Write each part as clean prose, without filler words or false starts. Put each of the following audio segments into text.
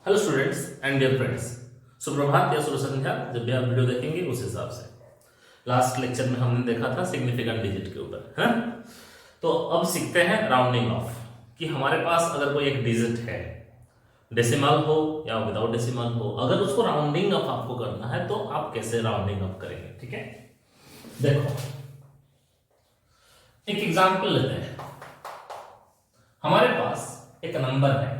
Hello students and dear friends, सुप्रभात या शुभ संध्या। जब भी आप वीडियो देखेंगे उस हिसाब से। लास्ट लेक्चर में हमने देखा था सिग्निफिकेंट डिजिट के ऊपर, है। तो अब सीखते हैं राउंडिंग ऑफ कि हमारे पास अगर कोई एक डिजिट है, डेसिमल हो या विदाउट डेसिमल हो, अगर उसको राउंडिंग ऑफ आपको करना है तो आप कैसे राउंडिंग ऑफ करेंगे। ठीक है, देखो एक एग्जांपल लेते हैं। हमारे पास एक नंबर है,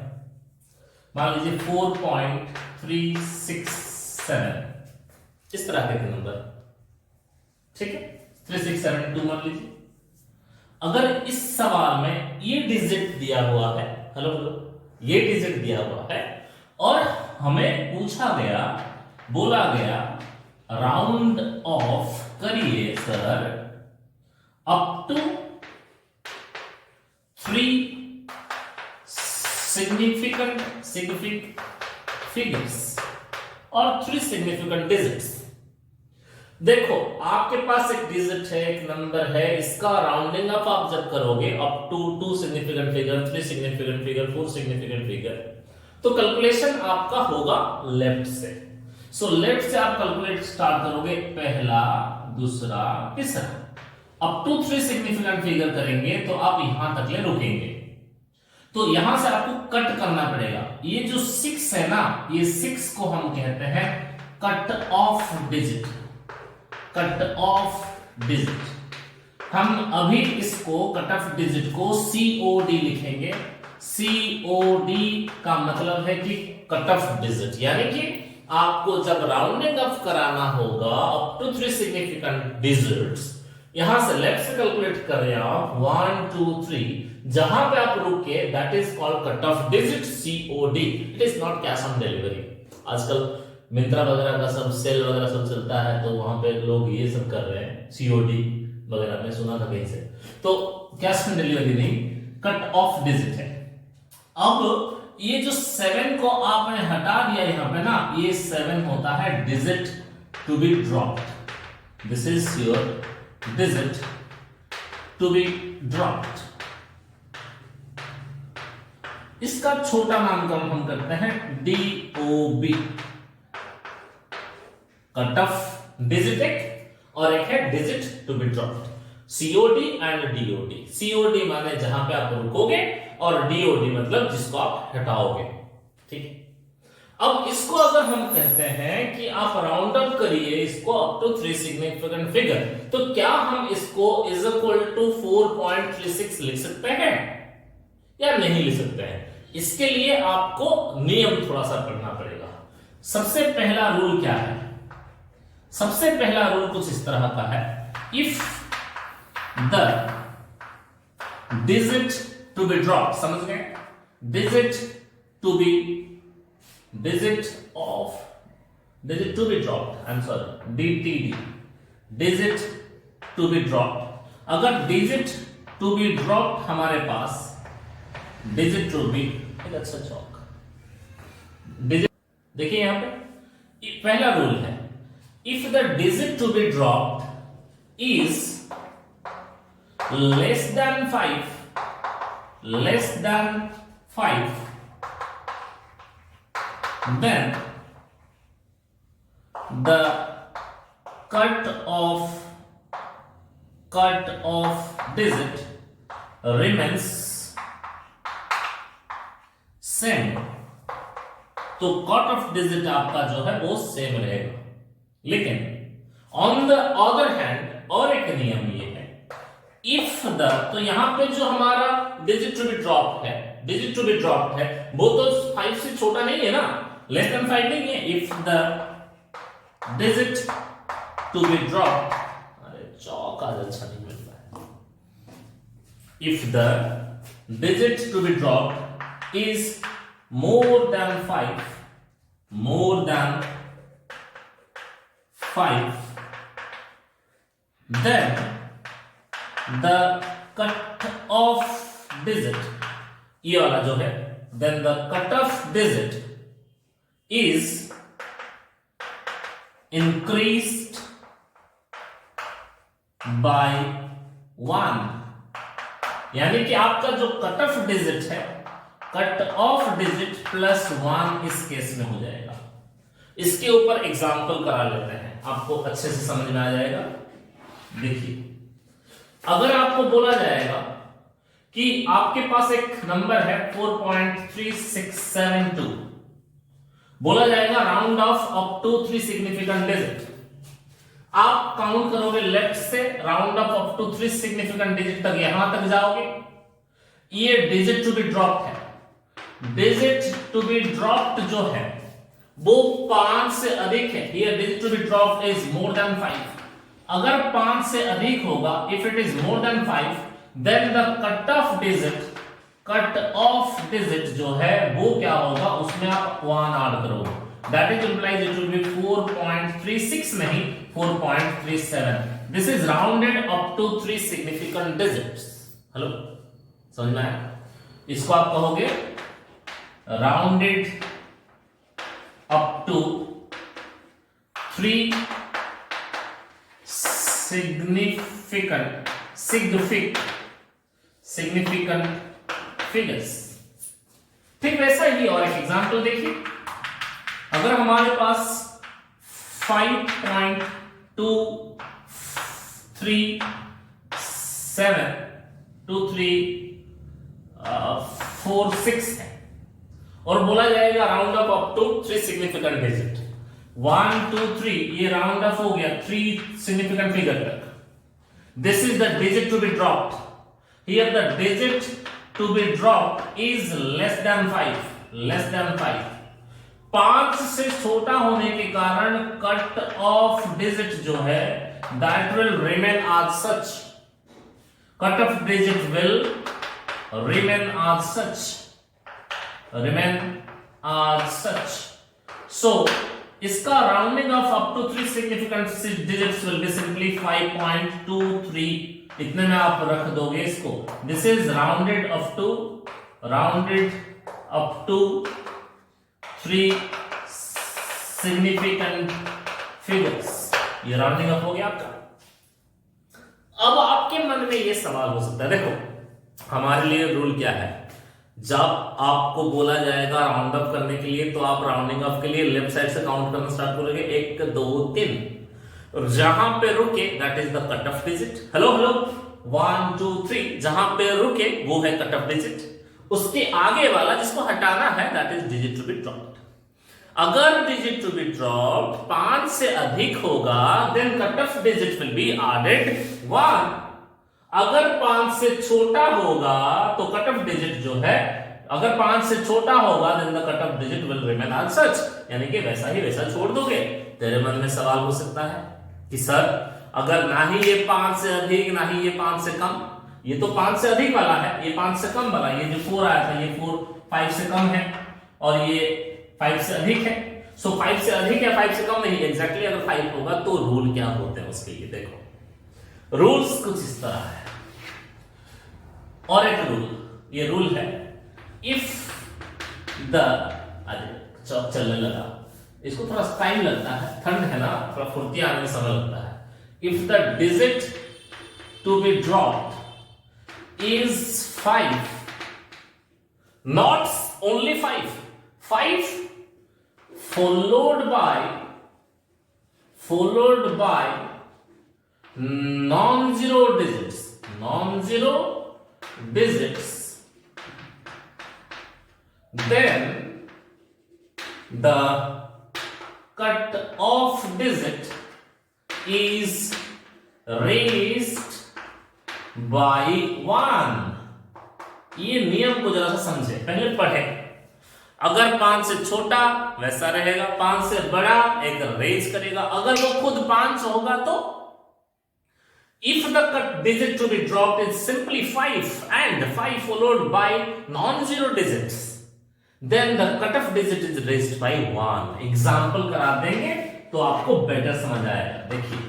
मान लीजिए 4.367, इस तरह के नंबर, ठीक है, 3672 मान लीजिए। अगर इस सवाल में ये डिजिट दिया हुआ है, हेलो हेलो, ये डिजिट दिया हुआ है और हमें पूछा गया, बोला गया राउंड ऑफ करिए sir up to 3 significant figures और 3 significant digits। देखो आपके पास एक डिजिट है, एक नंबर है, इसका राउंडिंग अप आप जब करोगे up to 2 significant figure, 3 significant figure, 4 significant figure, तो कैलकुलेशन आपका होगा लेफ्ट से। सो लेफ्ट से आप कैलकुलेट स्टार्ट करोगे, पहला, दूसरा, तीसरा, अप टू 3 significant figure करेंगे तो आप यहां तक ले रुकेंगे। तो यहां से आपको कट करना पड़ेगा। ये जो 6 है ना, ये 6 को हम कहते हैं cut off digit. Cut off digit, हम अभी इसको कट ऑफ डिजिट को COD लिखेंगे। COD का मतलब है कि कट ऑफ डिजिट, यानी कि आपको जब राउंडिंग ऑफ कराना होगा अप टू 3 सिग्निफिकेंट डिजिट्स, यहां से लेफ्ट से कैलकुलेट कर रहे हैं 1 2 3, जहां पे आप रुके that is called cut off digit COD। It is not cash on delivery. आजकल मिंत्रा वगैरह का सब सेल वगैरह सब चलता है, तो वहां पे लोग ये सब कर रहे हैं, COD वगैरह में सुना था कहीं से। तो कैश ऑन डिलीवरी नहीं, कट ऑफ डिजिट है। अब ये जो 7 को आपने हटा दिया यहां पे ना, ये 7 होता है digit to be dropped. This is your digit to be dropped. इसका छोटा नामकरण हम करते हैं DOB। कट ऑफ डिजिट एक और एक है digit to be dropped. COD and DOD। COD माने जहां पे आप रुकोगे और DOD मतलब जिसको आप हटाओगे। ठीक है, अब इसको अगर हम कहते हैं कि आप राउंड अप करिए इसको अप टू 3 सिग्निफिकेंट फिगर, तो क्या हम इसको इज इक्वल टू 4.36 लिख सकते हैं या नहीं लिख सकते हैं? इसके लिए आपको नियम थोड़ा सा पढ़ना पड़ेगा। सबसे पहला रूल क्या है? सबसे पहला रूल कुछ इस तरह का है, if the digit to be dropped, समझ गए? Digit to be digit to be dropped, I am sorry, DTD, digit to be dropped. अगर डिजिट टू बी ड्रॉप्ड हमारे पास डिजिट टू बी, एक अच्छा चौक, डिजिट, देखिए यहां पे पहला रूल है, if the digit to be dropped is less than 5, then the cut off digit remains same. तो कट ऑफ डिजिट आपका जो है वो सेम रहेगा। लेकिन ऑन द अदर हैंड और एक नियम ये है, इफ द, तो यहां पे जो हमारा डिजिट टू बी ड्रॉप है, डिजिट टू बी ड्रॉप है, वो तो 5 से छोटा नहीं है ना, लेस देन 5 नहीं है। If the digit to be drop, अरे चौक आज अच्छा नहीं मिल रहा है, if the digit to be drop is more than 5, then the cut off digit, ये वाला जो है, then the cut off digit is increased by 1, यानी कि आपका जो कट ऑफ डिजिट है कट ऑफ डिजिट प्लस 1 इस केस में हो जाएगा। इसके ऊपर एग्जांपल करा लेते हैं, आपको अच्छे से समझ में आ जाएगा। देखिए, अगर आपको बोला जाएगा कि आपके पास एक नंबर है 4.3672, बोला जाएगा round off up to 3 significant digit. आप काउंट करोगे लेफ्ट से, round off up to 3 significant digit तक, यहां तक जाओगे। ये डिजिट टू बी ड्रॉप्ड है, डिजिट टू बी ड्रॉप्ड जो है वो 5 से अधिक है। ये digit to be dropped is more than 5। अगर 5 से अधिक होगा, if it is more than 5, then the cut off digit जो है वो क्या होगा, उसमें आप 1 ऐड करोगे। That is implies it will be 4.36 नहीं 4.37। This is rounded up to 3 significant digits. Hello, समझ में आया? इसको आप कहोगे rounded up to 3 significant figures। ठीक वैसा ही और एक एग्जांपल देखिए, अगर हमारे पास 5.2372346 है और बोला जाएगा round up to 3 significant digit. 1 2 3 ये राउंड ऑफ हो गया 3 सिग्निफिकेंट फिगर तक। This is the digit to be dropped. Here the digit to be dropped is less than 5। 5 से छोटा होने के कारण कट ऑफ डिजिट जो है that will remain as such. Cut off digit will remain as such. So इसका rounding off up to 3 significant digits will be simply 5.23। इतने में आप रख दोगे इसको। This is rounded up to 3 significant figures. ये राउंडिंग अप हो गया आपका। अब आपके मन में ये सवाल हो सकता है, देखो हमारे लिए रूल क्या है, जब आपको बोला जाएगा राउंड अप करने के लिए तो आप राउंडिंग अप के लिए लेफ्ट साइड से काउंट करना स्टार्ट करोगे 1 2 3 और जहां पे रुके that is the cut off digit. Hello 1 2 3 जहां पे रुके वो है कट ऑफ डिजिट। उसके आगे वाला जिसको हटाना है that is digit to be dropped. अगर डिजिट टू बी ड्रॉप्ड 5 से अधिक होगा then cut off digit will be added 1। अगर 5 से छोटा होगा तो कट ऑफ डिजिट जो है, अगर 5 से छोटा होगा then the cut off digit will remain as such, यानी कि वैसा ही वैसा छोड़ दोगे। तेरे मन में सवाल हो सकता है कि सर अगर ना ही ये 5 से अधिक ना ही ये 5 से कम, ये तो 5 से अधिक वाला है, ये 5 से कम वाला, ये जो 4 आया था ये 4 5 से कम है और ये 5 से अधिक है। सो 5 से अधिक या 5 से कम नहीं, एग्जैक्टली अगर 5 होगा तो रूल क्या होते हैं उसके लिए देखो। रूल्स कुछ इस तरह है और एक ये रूल है, इफ द चौक चलने लगा, इसको थोड़ा टाइम लगता है, ठंड है ना, थोड़ा फुर्ती आने में समय लगता है। If the digit to be dropped is 5, not only 5 followed by non-zero digits, then the cut off digit is raised by 1। ये नियम को जरा सा समझे, पहले पढ़े। अगर 5 से छोटा वैसा रहेगा, 5 से बड़ा एक रेज करेगा। अगर वो खुद 5 होगा तो if the cut digit to be dropped is simply 5 and 5 followed by non-zero digits, then the cut off digit is raised by 1। Example करा देंगे तो आपको बेटर समझ आएगा। देखिए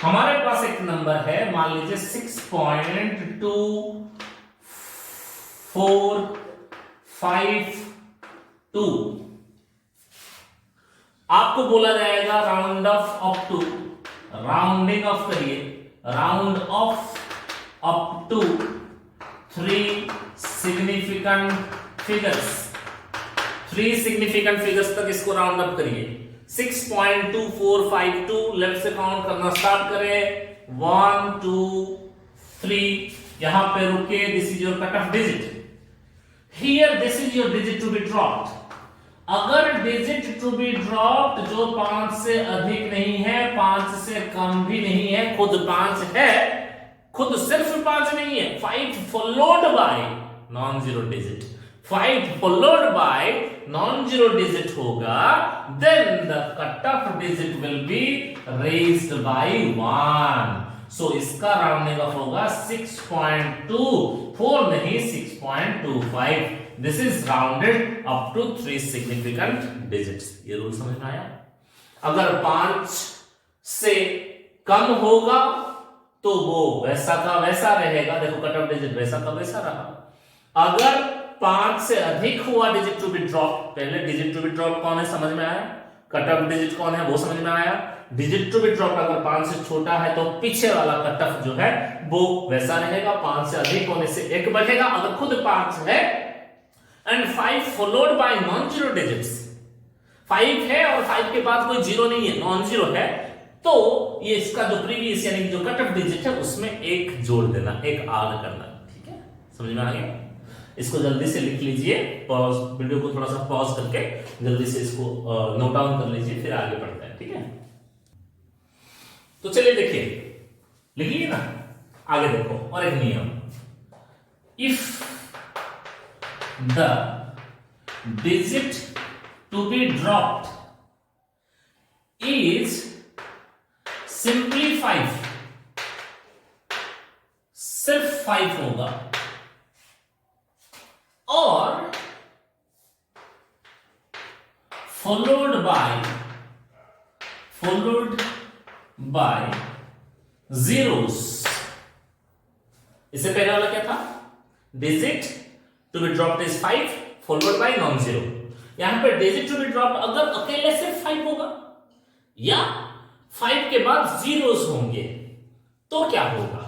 हमारे पास एक नंबर है, मान लीजिए 6.2452। आपको बोला जाएगा round off up to, rounding off करिए, round off up to 3 significant figures, 3 significant figures तक इसको राउंड अप करिए। 6.2452 लेफ्ट से काउंट करना स्टार्ट करें। 1 2 3, यहां पे रुके। This is your cut off digit. Here this is your digit to be dropped. अगर डिजिट टू बी ड्रॉप्ड जो 5 से अधिक नहीं है, 5 से कम भी नहीं है, खुद 5 है, खुद सिर्फ 5 नहीं है, 5 followed by non zero digit, 5 followed by non zero digit होगा, then the cut off digit will be raised by 1। So इसका राउंडिंग ऑफ होगा 6.24 नहीं 6.25। This is rounded up to 3 significant digits. ये रूल समझ में आया? अगर 5 से कम होगा तो वो वैसा का वैसा रहेगा। देखो कट ऑफ डिजिट वैसा का वैसा रहा। अगर 5 से अधिक हुआ डिजिट टू बी ड्रॉप, पहले डिजिट टू बी ड्रॉप कौन है समझ में आया, कट ऑफ डिजिट कौन है वो समझ में आया। डिजिट टू बी ड्रॉप अगर 5 से छोटा है तो पीछे वाला कट ऑफ जो है वो वैसा रहेगा, 5 से अधिक होने से 1 बढ़ेगा। अगर खुद 5 है and 5 followed by non zero digits, 5 है और 5 के बाद कोई जीरो नहीं है, नॉन जीरो है, तो ये इसका जो प्रीवियस यानी जो कट ऑफ डिजिट है उसमें 1 जोड़ देना, 1 ऐड करना। ठीक है, समझ में आ गया? इसको जल्दी से लिख लीजिए, पॉज वीडियो को थोड़ा सा पॉज करके जल्दी से इसको नोट डाउन कर लीजिए, फिर आगे बढ़ते हैं। ठीक है, तो चलिए देखिए, लिखिए ना, आगे देखो। और एक नियम, if the digit to be dropped is simply 5, सिर्फ 5 होगा, और फॉलोड बाय जीरोस। इससे पहले वाला क्या था? Digit to be dropped is 5 followed by non zero. यहां पर डिजिट टू बी ड्रॉप्ड अगर अकेले सिर्फ 5 होगा या 5 के बाद जीरोस होंगे तो क्या होगा?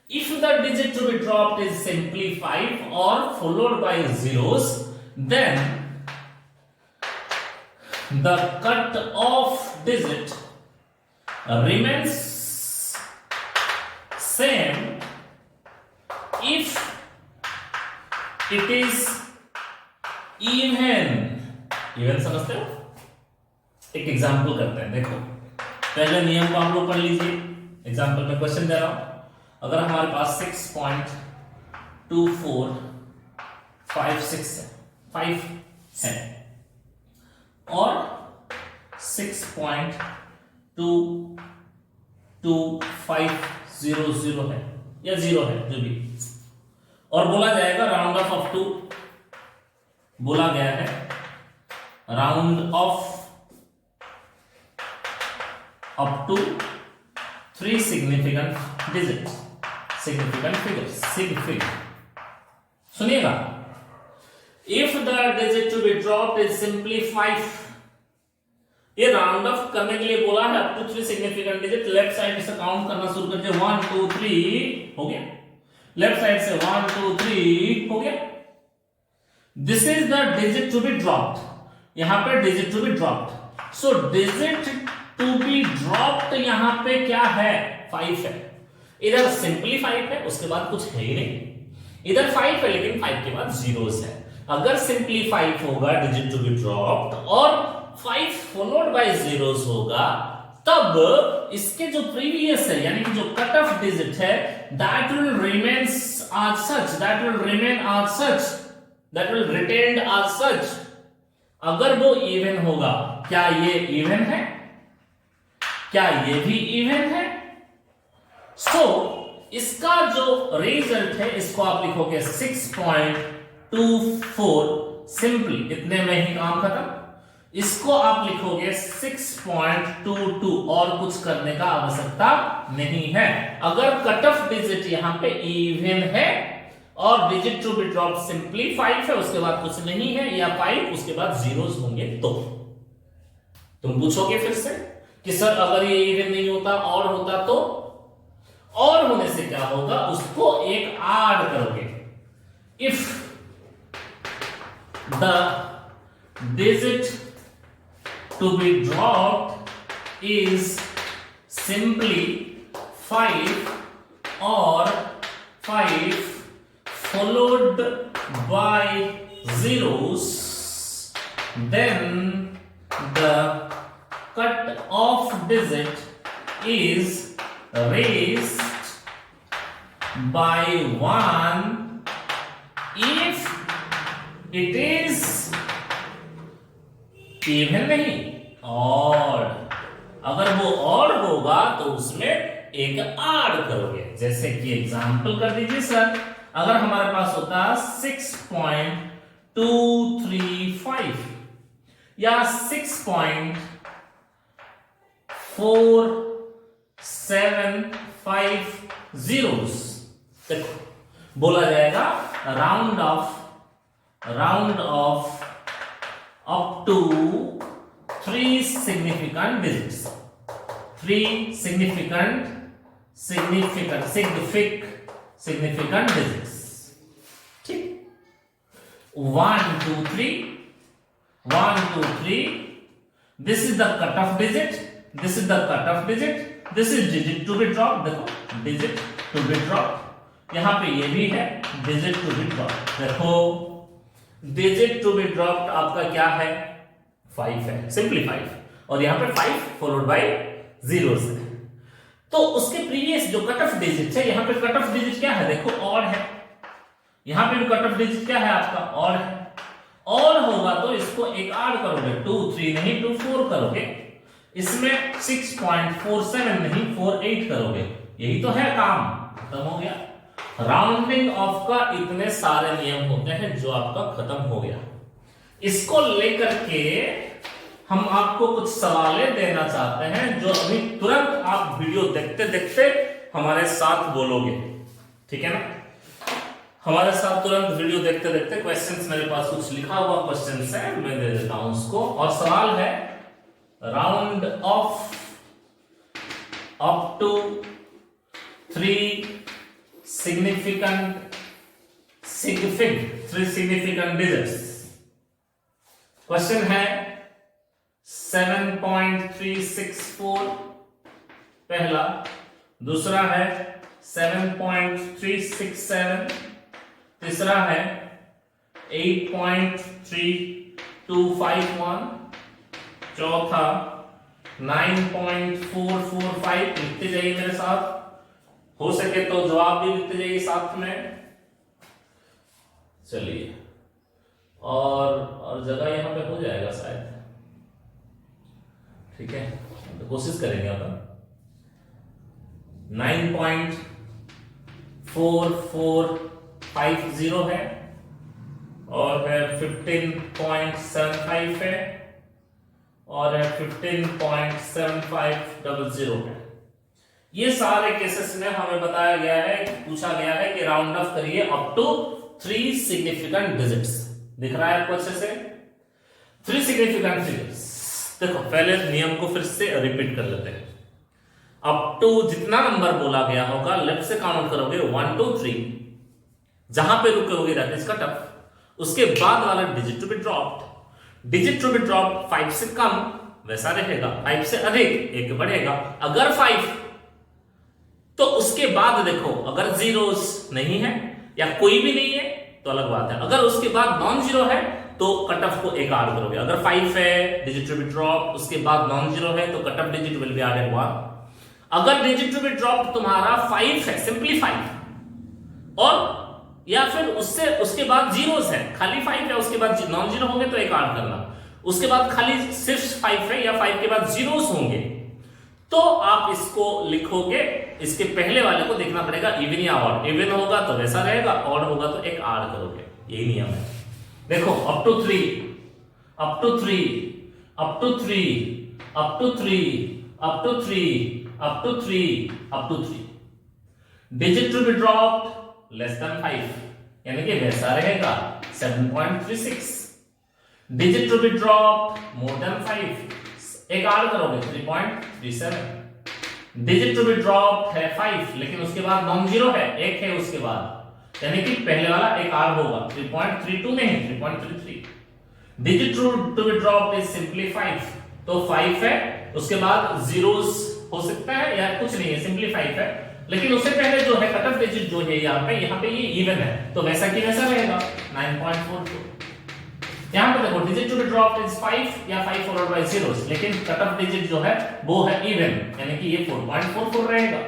If the digit to be dropped is simply 5 or followed by zeros, then the cut off digit remains same if it is even। even समझते हो? एक एग्जाम्पल करते हैं। देखो, पहले नियम को आप लोग पढ़ लीजिए। एग्जाम्पल में क्वेश्चन दे रहा हूं। अगर हमारे पास 6.2456 है और 6.22500 है या 0 है जो भी, और बोला जाएगा राउंड ऑफ अप टू, बोला गया है round off up to 3 significant digits, significant figures, sig fig। सुनिएगा, if the digit to be dropped is simply 5, ये राउंड ऑफ करने के लिए बोला है up to 3 significant digit. Left side से काउंट करना शुरू करते हैं, 1 2 3 हो गया। लेफ्ट साइड से 1 2 3 हो गया। This is the digit to be dropped, यहां पे digit to be dropped. So digit to be dropped यहां पे क्या है? 5 है। इधर सिंपली 5 है, उसके बाद कुछ है ही नहीं। इधर 5 है लेकिन 5 के बाद जीरोस है। अगर सिंपली 5 होगा डिजिट टू बी ड्रॉप्ड और 5 फॉलोड बाय जीरोस होगा, तब इसके जो प्रीवियस है यानी कि जो कट ऑफ डिजिट है that will remain as such, that will remain as such, that will retained as such। अगर वो इवन होगा, क्या ये इवन है? क्या ये भी इवन है? सो इसका जो रिजल्ट है इसको आप लिखोगे 6.24, सिंपली इतने में ही काम खत्म। इसको आप लिखोगे 6.22 और कुछ करने का आवश्यकता नहीं है। अगर कट ऑफ डिजिट यहां पे इवन है और digit to be drop simply 5 है, उसके बाद कुछ नहीं है, या 5 उसके बाद जीरोस होंगे तो तुम पूछोगे फिर से कि सर अगर ये इवन नहीं होता और होता तो? और होने से क्या होगा, उसको एक ऐड करोगे। If the digit to be dropped is simply 5 or 5 followed by zeros, then the cut off digit is raised by 1 if it is even नहीं odd. अगर वो odd होगा तो उसमें एक ऐड करोगे. जैसे कि एग्जांपल कर दीजिए सर, अगर हमारे पास होता 6.235 या 6.4750, देखो बोला जाएगा round off up to 3 significant digits, 3 significant digits. ठीक, 1 2 3, 1 2 3. This is the cutoff digit, this is the cutoff digit, this is digit to be dropped. देखो digit to be dropped, यहां पे ये भी है digit to be dropped. देखो digit to be dropped आपका क्या है, 5 है, सिंपली 5, और यहां पे 5 फॉलोड बाय जीरोस है. तो उसके प्रीवियस जो कट ऑफ डिजिट है, यहां पे कट ऑफ डिजिट क्या है, देखो ऑड है. यहां पे भी कट ऑफ डिजिट क्या है आपका, ऑड है. ऑड होगा तो इसको एक ऐड करोगे, 2 3 नहीं 2 4 करोगे. इसमें 6.47 नहीं 48 करोगे. यही तो है काम, खत्म हो गया. राउंडिंग ऑफ का इतने सारे नियम होते हैं जो आपका खत्म हो गया. इसको लेकर के हम आपको कुछ सवालें देना चाहते हैं जो अभी तुरंत आप वीडियो देखते देखते हमारे साथ बोलोगे. ठीक है ना, हमारे साथ तुरंत वीडियो देखते देखते क्वेश्चंस, मेरे पास कुछ लिखा हुआ क्वेश्चंस है, मैं दे देता हूं उसको. और सवाल है round off up to 3 significant digits. Question है 7.364 पहला, दूसरा है 7.367, तीसरा है 8.3251, चौथा 9.445. लिखते जाइए मेरे साथ, हो सके तो जवाब भी लिखते जाइए साथ में. चलिए, और जगह यहां पे हो जाएगा शायद. ठीक है, तो कोशिश करेंगे अपन. 9.4450 है, और है 15.75 है, और है 15.7500 है. ये सारे केसेस में हमें बताया गया है, पूछा गया है कि राउंड ऑफ करिए अप टू 3 significant digits. दिख रहा है आपको अच्छे से? 3 significant digits. देखो पहले नियम को फिर से रिपीट कर लेते हैं. अप टू जितना नंबर बोला गया होगा लेफ्ट से काउंट करोगे 1 2 3, जहां पे रुकोगे दैट इज कट ऑफ. उसके बाद वाला digit to be dropped, digit to be dropped 5 से कम वैसा रहेगा, 5 से अधिक एक बढ़ेगा. अगर 5 तो उसके बाद देखो अगर जीरोस नहीं है या कोई भी नहीं है तो अलग बात है. अगर उसके बाद नॉन जीरो है तो कट ऑफ को एक ऐड करोगे. अगर 5 है डिजिट टू बी ड्रॉप, उसके बाद नॉन जीरो है तो cut off digit will be added 1. अगर डिजिट टू बी ड्रॉप तुम्हारा 5 है, सिंपली 5, और या फिर उसके बाद जीरोस है, खाली 5 है, उसके बाद नॉन जीरो होंगे तो एक ऐड करना. उसके बाद खाली सिर्फ 5 है या 5 के बाद जीरोस होंगे तो आप इसको लिखोगे. इसके पहले वाले को देखना पड़ेगा इवन या ऑड. इवन होगा तो वैसा रहेगा, ऑड होगा तो एक ऐड करोगे. यही नियम है. देखो up to 3, up to 3, up to 3, up to 3, up to 3, up to 3, up to 3. Digit to be dropped less than 5, यानी कि वैसा रहेगा 7.36. Digit to be dropped more than 5, एक ऐड करोगे 3.37. डिजिट टू बी ड्रॉप्ड है 5, लेकिन उसके बाद नॉन जीरो है, एक है उसके बाद, यानी कि पहले वाला एक ऐड होगा 3.32 नहीं 3.33. Digit to be dropped is simply 5, तो 5 है, उसके बाद जीरोस हो सकता है या कुछ नहीं है, सिंपली 5 है, लेकिन उससे पहले जो है कट ऑफ डिजिट जो है यहाँ पे ये इवन है, तो वैसा की वैसा रहेगा 9.42। यहां पर देखो digit to be dropped is 5 या 5 फॉलोड बाय जीरोस, लेकिन कट ऑफ डिजिट जो है वो है इवन, यानी कि ये 4.44 रहेगा।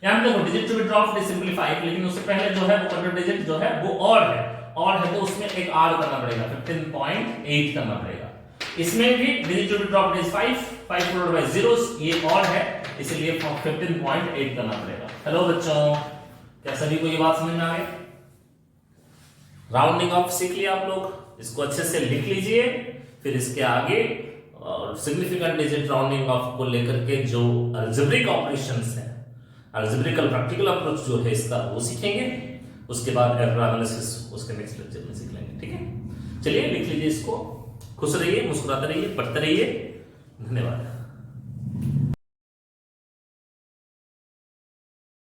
यहां पे देखो digit to be dropped is simply 5, लेकिन उससे पहले जो है वो कट ऑफ डिजिट जो है वो ऑड है तो उसमें एक r करना पड़ेगा, 15.8 करना पड़ेगा। इसमें भी digit to be dropped is 5 followed by zeros, ये ऑड है इसलिए 15.8 करना पड़ेगा। हेलो बच्चों, क्या सभी को ये बात समझ में आ गई? राउंडिंग ऑफ सीख लिया आप लोग, इसको अच्छे से लिख लीजिए, फिर इसके आगे सिग्निफिकेंट डिजिट राउंडिंग ऑफ को लेकर के जो अलजेब्रिक ऑपरेशंस हैं, अलजेब्रिकल प्रैक्टिकल अप्रोच जो है इसका वो सीखेंगे, उसके बाद एरर एनालिसिस उसके नेक्स्ट लेक्चर में सीख लेंगे। ठीक है, चलिए लिख लीजिए इसको। खुश रहिए, मुस्कुराते रहिए, पढ़ते रहिए। धन्यवाद।